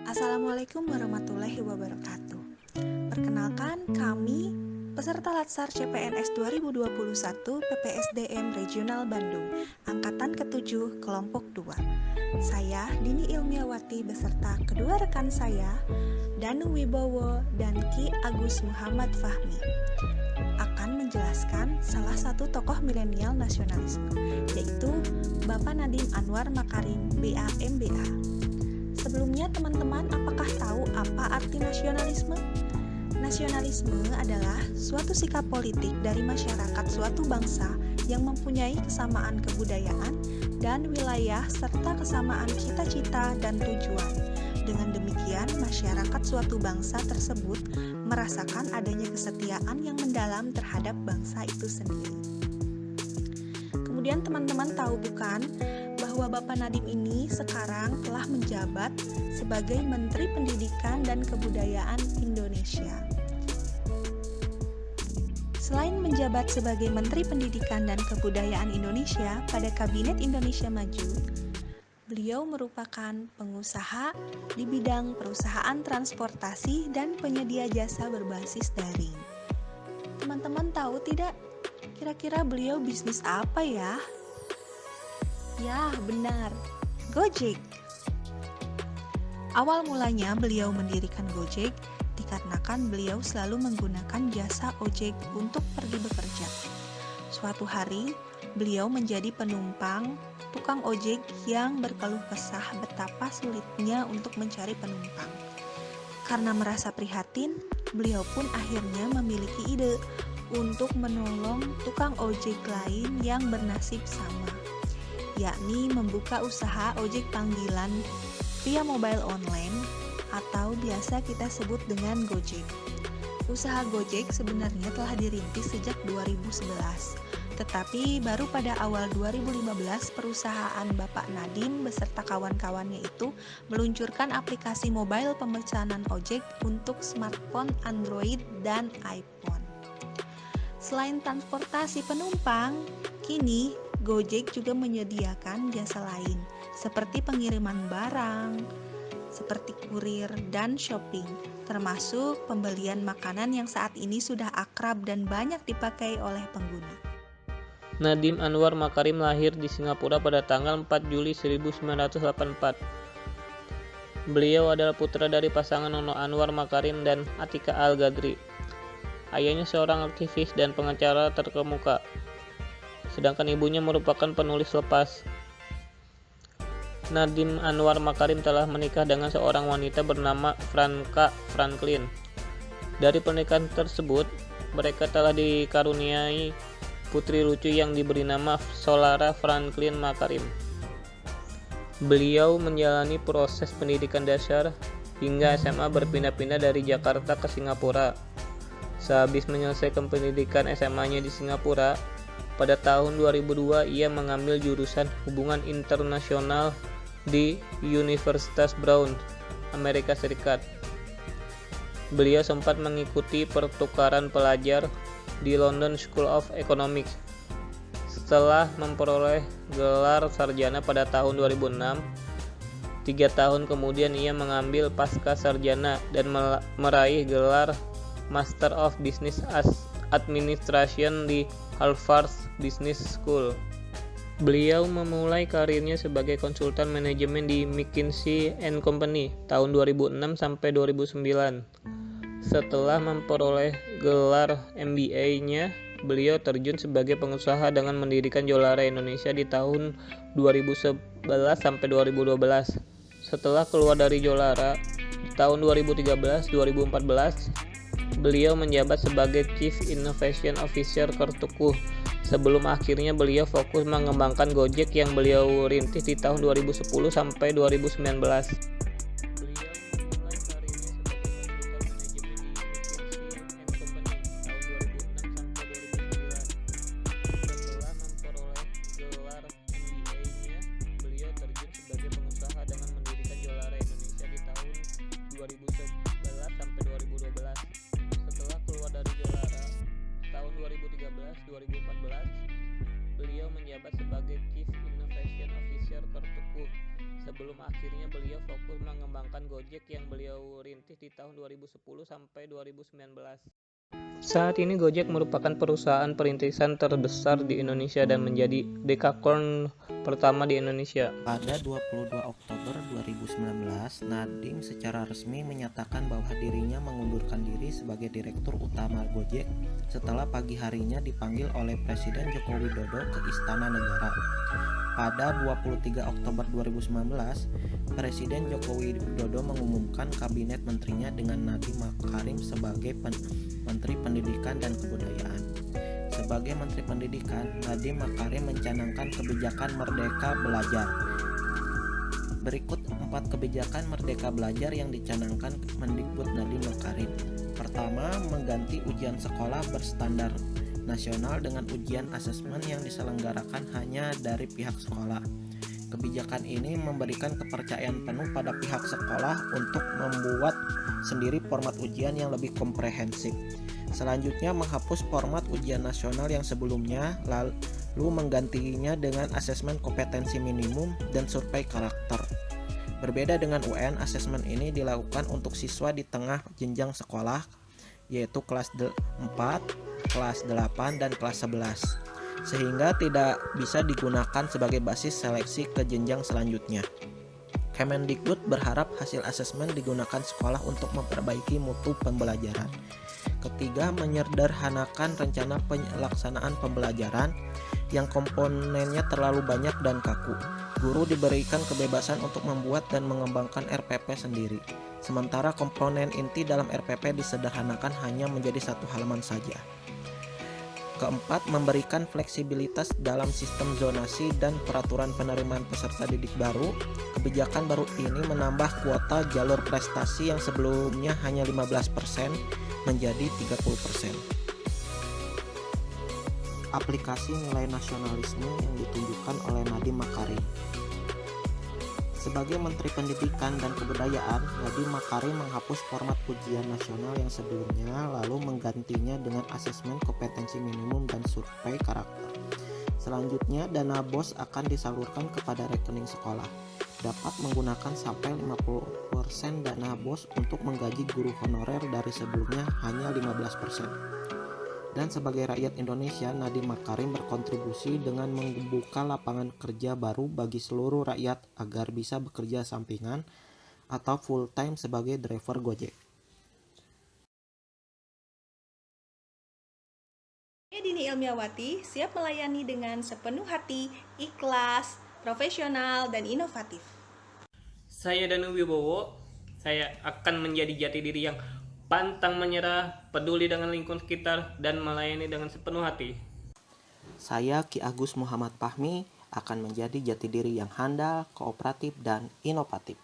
Assalamualaikum warahmatullahi wabarakatuh. Perkenalkan, kami peserta Latsar CPNS 2021 PPSDM Regional Bandung, Angkatan ke-7, Kelompok 2. Saya, Dini Ilmiawati, beserta kedua rekan saya, Danu Wibowo dan Ki Agus Muhammad Fahmi, akan menjelaskan salah satu tokoh milenial nasionalisme, yaitu Bapak Nadiem Anwar Makarim, BA MBA. Sebelumnya teman-teman, apakah tahu apa arti nasionalisme? Nasionalisme adalah suatu sikap politik dari masyarakat suatu bangsa yang mempunyai kesamaan kebudayaan dan wilayah serta kesamaan cita-cita dan tujuan. Dengan demikian, masyarakat suatu bangsa tersebut merasakan adanya kesetiaan yang mendalam terhadap bangsa itu sendiri. Kemudian teman-teman tahu bukan bahwa Bapak Nadiem ini sekarang telah menjabat sebagai Menteri Pendidikan dan Kebudayaan Indonesia. Selain menjabat sebagai Menteri Pendidikan dan Kebudayaan Indonesia pada Kabinet Indonesia Maju, beliau merupakan pengusaha di bidang perusahaan transportasi dan penyedia jasa berbasis daring. Teman-teman tahu tidak, kira-kira beliau bisnis apa ya? Ya, benar, Gojek. Awal mulanya beliau mendirikan Gojek dikarenakan beliau selalu menggunakan jasa ojek untuk pergi bekerja. Suatu hari, beliau menjadi penumpang tukang ojek yang berkeluh kesah betapa sulitnya untuk mencari penumpang. Karena merasa prihatin, beliau pun akhirnya memiliki ide untuk menolong tukang ojek lain yang bernasib sama, yakni membuka usaha ojek panggilan via mobile online atau biasa kita sebut dengan Gojek. Usaha Gojek sebenarnya telah dirintis sejak 2011, tetapi baru pada awal 2015 perusahaan Bapak Nadiem beserta kawan-kawannya itu meluncurkan aplikasi mobile pemesanan ojek untuk smartphone Android dan iPhone. Selain transportasi penumpang, kini Gojek juga menyediakan jasa lain seperti pengiriman barang, seperti kurir dan shopping, termasuk pembelian makanan yang saat ini sudah akrab dan banyak dipakai oleh pengguna. Nadiem Anwar Makarim lahir di Singapura pada tanggal 4 Juli 1984. Beliau adalah putra dari pasangan Nono Anwar Makarim dan Atika Al-Gadri. Ayahnya seorang aktivis dan pengacara terkemuka, sedangkan ibunya merupakan penulis lepas. Nadiem Anwar Makarim telah menikah dengan seorang wanita bernama Franka Franklin. Dari pernikahan tersebut, mereka telah dikaruniai putri lucu yang diberi nama Solara Franklin Makarim. Beliau menjalani proses pendidikan dasar hingga SMA berpindah-pindah dari Jakarta ke Singapura. Sehabis menyelesaikan pendidikan SMA-nya di Singapura, pada tahun 2002 ia mengambil jurusan Hubungan Internasional di Universitas Brown, Amerika Serikat. Beliau sempat mengikuti pertukaran pelajar di London School of Economics. Setelah memperoleh gelar sarjana pada tahun 2006, 3 tahun kemudian ia mengambil pasca sarjana dan meraih gelar Master of Business Administration di Harvard Business School. Beliau memulai karirnya sebagai konsultan manajemen di McKinsey & Company tahun 2006 sampai 2009. Setelah memperoleh gelar MBA-nya, beliau terjun sebagai pengusaha dengan mendirikan Jolara Indonesia di tahun 2011 sampai 2012. Setelah keluar dari Jolara, di tahun 2013-2014, beliau menjabat sebagai Chief Innovation Officer Kertukuh. Sebelum akhirnya beliau fokus mengembangkan Gojek yang beliau rintis di tahun 2010 sampai 2019. Beliau terjun sebagai pengusaha dengan mendirikan Jolara Indonesia di tahun 2011 sampai 2012. Setelah keluar dari Jolara tahun 2013-2014, beliau menjabat sebagai Chief Innovation Officer Kertukuh. Sebelum akhirnya beliau fokus mengembangkan Gojek yang beliau rintis di tahun 2010 sampai 2019. Saat ini Gojek merupakan perusahaan perintisan terbesar di Indonesia dan menjadi dekakorn pertama di Indonesia. Pada 22 Oktober 2019, Nadiem secara resmi menyatakan bahwa dirinya mengundurkan diri sebagai Direktur Utama Gojek setelah pagi harinya dipanggil oleh Presiden Joko Widodo ke Istana Negara. Pada 23 Oktober 2019, Presiden Joko Widodo mengumumkan kabinet menterinya dengan Nadiem Makarim sebagai Menteri Pendidikan dan Kebudayaan. Sebagai Menteri Pendidikan, Nadiem Makarim mencanangkan kebijakan Merdeka Belajar. Berikut 4 kebijakan Merdeka Belajar yang dicanangkan Mendikbud Nadiem Makarim. Pertama, mengganti ujian sekolah berstandar nasional dengan ujian asesmen yang diselenggarakan hanya dari pihak sekolah. Kebijakan ini memberikan kepercayaan penuh pada pihak sekolah untuk membuat sendiri format ujian yang lebih komprehensif. Selanjutnya, menghapus format ujian nasional yang sebelumnya, lalu menggantinya dengan asesmen kompetensi minimum dan survei karakter. Berbeda dengan UN, asesmen ini dilakukan untuk siswa di tengah jenjang sekolah, yaitu kelas 4, kelas 8, dan kelas 11, sehingga tidak bisa digunakan sebagai basis seleksi ke jenjang selanjutnya. Kemendikbud berharap hasil asesmen digunakan sekolah untuk memperbaiki mutu pembelajaran. Ketiga, menyederhanakan rencana pelaksanaan pembelajaran yang komponennya terlalu banyak dan kaku. Guru diberikan kebebasan untuk membuat dan mengembangkan RPP sendiri, sementara komponen inti dalam RPP disederhanakan hanya menjadi satu halaman saja. Keempat, memberikan fleksibilitas dalam sistem zonasi dan peraturan penerimaan peserta didik baru. Kebijakan baru ini menambah kuota jalur prestasi yang sebelumnya hanya 15% menjadi 30%. Aplikasi nilai nasionalisme yang ditunjukkan oleh Nadiem Makarim. Sebagai Menteri Pendidikan dan Kebudayaan, Nadiem Makarim menghapus format ujian nasional yang sebelumnya, lalu menggantinya dengan asesmen kompetensi minimum dan survei karakter. Selanjutnya, dana BOS akan disalurkan kepada rekening sekolah. Dapat menggunakan sampai 50% dana BOS untuk menggaji guru honorer dari sebelumnya hanya 15%. Dan sebagai rakyat Indonesia, Nadiem Makarim berkontribusi dengan membuka lapangan kerja baru bagi seluruh rakyat agar bisa bekerja sampingan atau full time sebagai driver Gojek. Dini Ilmiawati siap melayani dengan sepenuh hati, ikhlas, profesional, dan inovatif. Saya Danu Wibowo, saya akan menjadi jati diri yang pantang menyerah, peduli dengan lingkungan sekitar, dan melayani dengan sepenuh hati. Saya Ki Agus Muhammad Fahmi akan menjadi jati diri yang handal, kooperatif, dan inovatif.